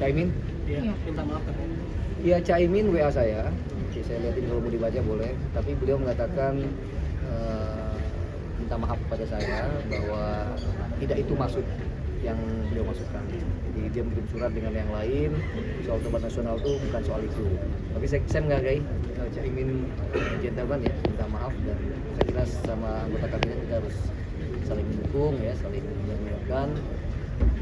Caimin? Iya, minta maaf kan? Ya, Caimin WA saya. Oke, saya lihatin kalau mau dibaca boleh. Tapi beliau mengatakan minta maaf kepada saya bahwa tidak itu maksud yang beliau maksudkan. Jadi dia mengirim surat dengan yang lain soal tobat nasional itu bukan soal itu. Tapi saya menghargai Caimin gentleman ya, minta maaf, dan saya kira sama anggota kabinet kita harus saling mendukung ya, saling mengingatkan.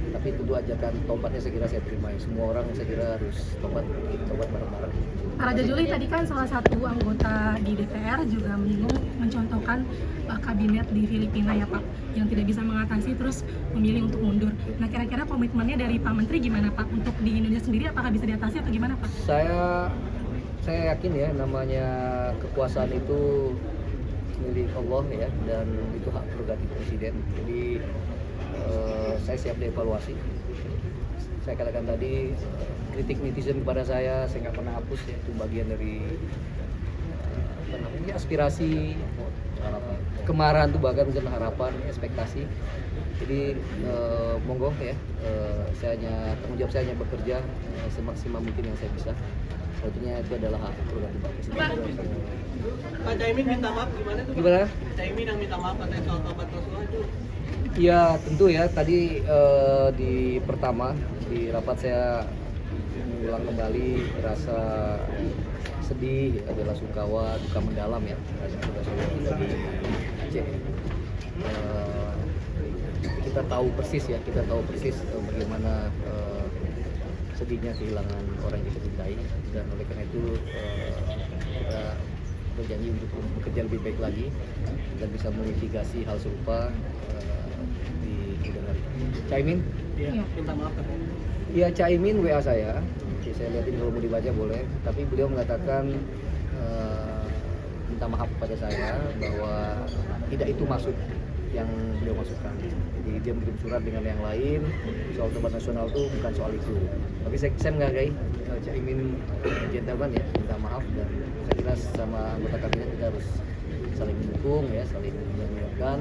Tapi tentu ajakan tobatnya saya kira saya terima ya. Semua orang saya kira harus tobat bareng-bareng. Pak Raja Juli tadi kan salah satu anggota di DPR juga menyinggung mencontohkan kabinet di Filipina ya Pak, yang tidak bisa mengatasi terus memilih untuk mundur. Nah kira-kira komitmennya dari Pak Menteri gimana Pak untuk di Indonesia sendiri, apakah bisa diatasi atau gimana Pak? Saya yakin ya, namanya kekuasaan itu milik Allah ya, dan itu hak prerogatif presiden. Jadi saya siap dievaluasi. Saya katakan tadi, kritik netizen kepada saya nggak pernah hapus ya, itu bagian dari aspirasi, kemarahan itu bahkan mungkin harapan, ekspektasi. Jadi monggo ya, tanggung jawab saya hanya bekerja semaksimal mungkin yang saya bisa. Sebetulnya itu adalah hak prerogatif Pak Presiden. Pak Caimin minta maaf gimana tuh? Gimana? Caimin yang minta maaf katanya soal tobat nasional itu. Ya tentu ya, tadi di pertama di rapat saya mengulang kembali rasa sedih, adalah sungkawa, duka mendalam ya atas saudara-saudara di Aceh. Kita tahu persis bagaimana sedihnya kehilangan orang yang kita cintai, dan oleh karena itu kita berjanji untuk bekerja lebih baik lagi dan bisa memitigasi hal serupa di kemudian hari. Caimin? Iya, minta maaf kan? Ya, Caimin WA saya. Oke, saya lihatin kalau mau dibaca boleh. Tapi beliau mengatakan minta maaf kepada saya bahwa tidak itu maksud yang beliau maksudkan. Jadi dia mengirim surat dengan yang lain soal tobat nasional itu bukan soal itu. Tapi saya menghargai Caimin gentleman ya, minta maaf, dan saya kira sama anggota kabinet kita harus saling mendukung ya, saling mengingatkan.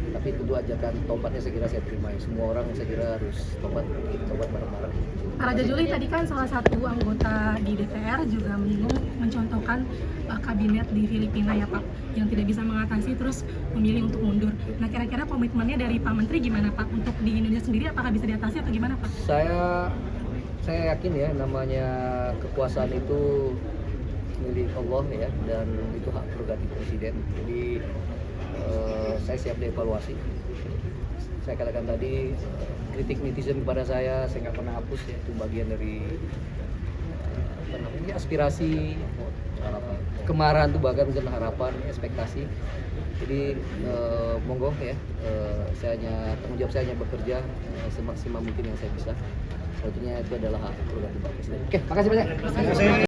Tapi tentu ajakan tobatnya saya kira saya terima ya. Semua orang saya kira harus tobat bareng-bareng. Pak Raja Juli tadi kan salah satu anggota di DPR juga menyinggung mencontohkan kabinet di Filipina ya Pak, yang tidak bisa mengatasi terus memilih untuk mundur. Nah kira-kira komitmennya dari Pak Menteri gimana Pak untuk di Indonesia sendiri, apakah bisa diatasi atau gimana Pak? Saya yakin ya, namanya kekuasaan itu milik Allah ya, dan itu hak prerogatif presiden. Jadi saya siap dievaluasi. Saya katakan tadi, kritik netizen kepada saya nggak pernah hapus ya, itu bagian dari aspirasi, kemarahan itu bahkan mungkin harapan, ekspektasi. Jadi monggo ya, tanggung jawab saya hanya bekerja semaksimal mungkin yang saya bisa. Sebetulnya itu adalah hak prerogatif Pak Presiden. Oke, makasih banyak.